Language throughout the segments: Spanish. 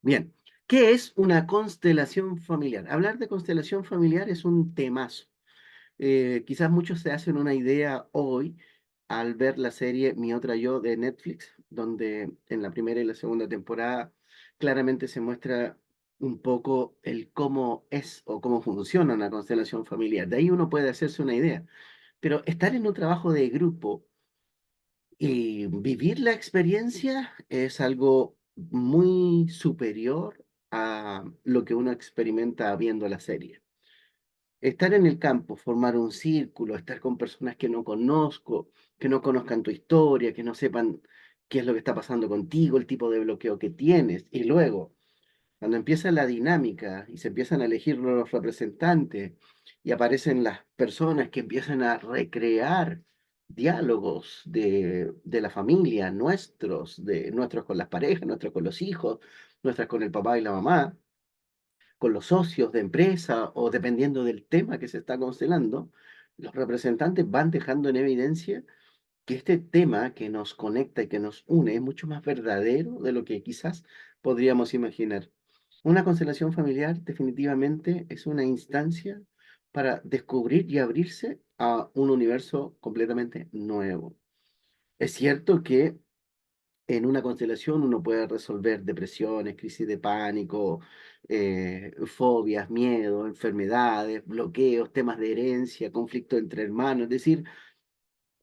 Bien, ¿qué es una constelación familiar? Hablar de constelación familiar es un temazo. Quizás muchos se hacen una idea hoy al ver la serie Mi Otra Yo de Netflix, donde en la primera y la segunda temporada claramente se muestra un poco el cómo es o cómo funciona una constelación familiar. De ahí uno puede hacerse una idea. Pero estar en un trabajo de grupo y vivir la experiencia es algo muy superior a lo que uno experimenta viendo la serie. Estar en el campo, formar un círculo, estar con personas que no conozco, que no conozcan tu historia, que no sepan qué es lo que está pasando contigo, el tipo de bloqueo que tienes. Y luego, cuando empieza la dinámica y se empiezan a elegir los representantes y aparecen las personas que empiezan a recrear diálogos de la familia, nuestros con las parejas, nuestros con los hijos, nuestras con el papá y la mamá, con los socios de empresa o dependiendo del tema que se está constelando, los representantes van dejando en evidencia que este tema que nos conecta y que nos une es mucho más verdadero de lo que quizás podríamos imaginar. Una constelación familiar definitivamente es una instancia para descubrir y abrirse a un universo completamente nuevo. Es cierto que en una constelación uno puede resolver depresiones, crisis de pánico, fobias, miedo, enfermedades, bloqueos, temas de herencia, conflicto entre hermanos. Es decir,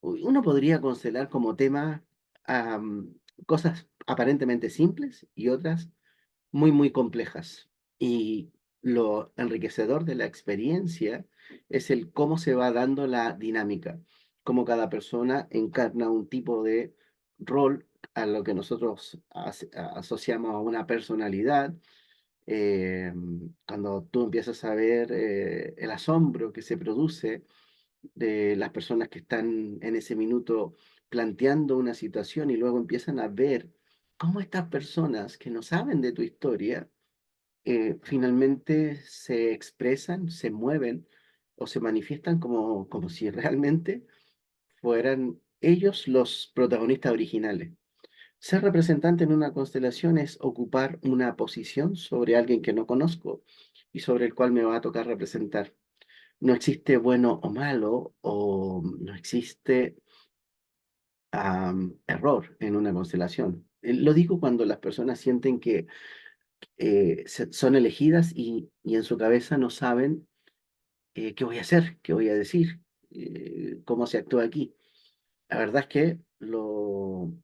uno podría constelar como tema cosas aparentemente simples y otras muy, muy complejas. Y lo enriquecedor de la experiencia es el cómo se va dando la dinámica, cómo cada persona encarna un tipo de rol a lo que nosotros asociamos a una personalidad. Cuando tú empiezas a ver el asombro que se produce de las personas que están en ese minuto planteando una situación y luego empiezan a ver cómo estas personas que no saben de tu historia finalmente se expresan, se mueven o se manifiestan como si realmente fueran ellos los protagonistas originales. Ser representante en una constelación es ocupar una posición sobre alguien que no conozco y sobre el cual me va a tocar representar. No existe bueno o malo, o no existe error en una constelación. Lo digo cuando las personas sienten que son elegidas y en su cabeza no saben qué voy a hacer, qué voy a decir, cómo se actúa aquí. La verdad es que lo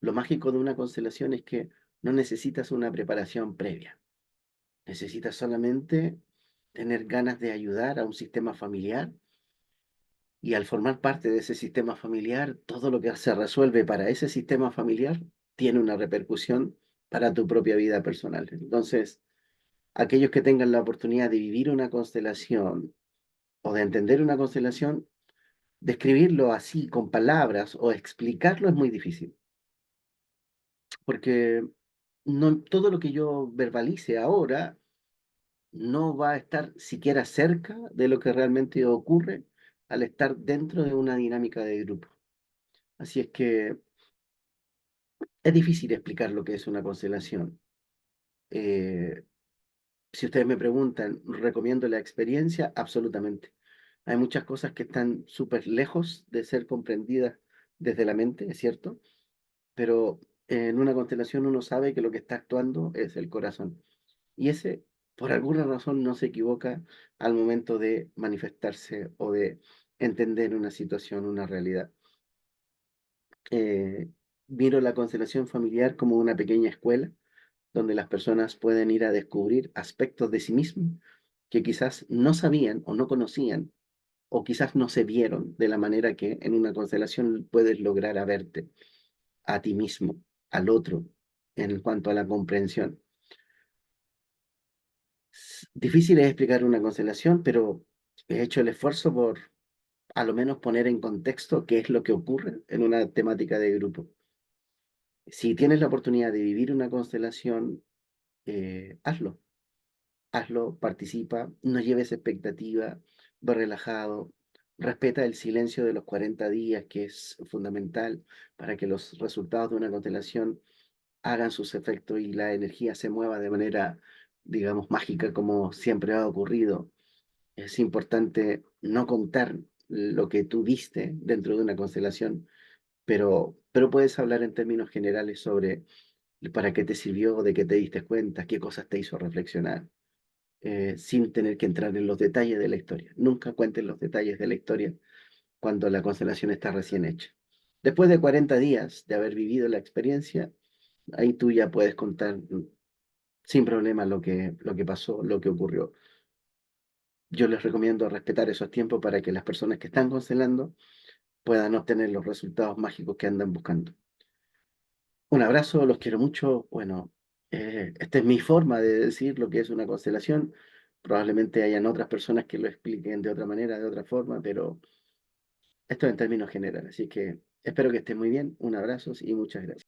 mágico de una constelación es que no necesitas una preparación previa. Necesitas solamente tener ganas de ayudar a un sistema familiar y al formar parte de ese sistema familiar, todo lo que se resuelve para ese sistema familiar tiene una repercusión para tu propia vida personal. Entonces, aquellos que tengan la oportunidad de vivir una constelación o de entender una constelación, describirlo así con palabras o explicarlo es muy difícil, porque no todo lo que yo verbalice ahora no va a estar siquiera cerca de lo que realmente ocurre al estar dentro de una dinámica de grupo. Así es que es difícil explicar lo que es una constelación. Eh, si ustedes me preguntan, ¿recomiendo la experiencia? Absolutamente. Hay muchas cosas que están súper lejos de ser comprendidas desde la mente, es cierto, pero en una constelación uno sabe que lo que está actuando es el corazón. Y ese, por alguna razón, no se equivoca al momento de manifestarse o de entender una situación, una realidad. Eh, Miro la constelación familiar como una pequeña escuela donde las personas pueden ir a descubrir aspectos de sí mismos que quizás no sabían o no conocían o quizás no se vieron de la manera que en una constelación puedes lograr a verte a ti mismo, al otro, en cuanto a la comprensión. Difícil es explicar una constelación, pero he hecho el esfuerzo por a lo menos poner en contexto qué es lo que ocurre en una temática de grupo. Si tienes la oportunidad de vivir una constelación, hazlo. Hazlo, participa, no lleves expectativa, va relajado, respeta el silencio de los 40 días, que es fundamental para que los resultados de una constelación hagan sus efectos y la energía se mueva de manera, digamos, mágica como siempre ha ocurrido. Es importante no contar lo que tú viste dentro de una constelación, pero puedes hablar en términos generales sobre para qué te sirvió, de qué te diste cuenta, qué cosas te hizo reflexionar, sin tener que entrar en los detalles de la historia. Nunca cuentes los detalles de la historia cuando la constelación está recién hecha. Después de 40 días de haber vivido la experiencia, ahí tú ya puedes contar sin problema lo que pasó, lo que ocurrió. Yo les recomiendo respetar esos tiempos para que las personas que están constelando puedan obtener los resultados mágicos que andan buscando. Un abrazo, los quiero mucho. Bueno, esta es mi forma de decir lo que es una constelación. Probablemente hayan otras personas que lo expliquen de otra manera, de otra forma, pero esto en términos generales. Así que espero que estén muy bien. Un abrazo y muchas gracias.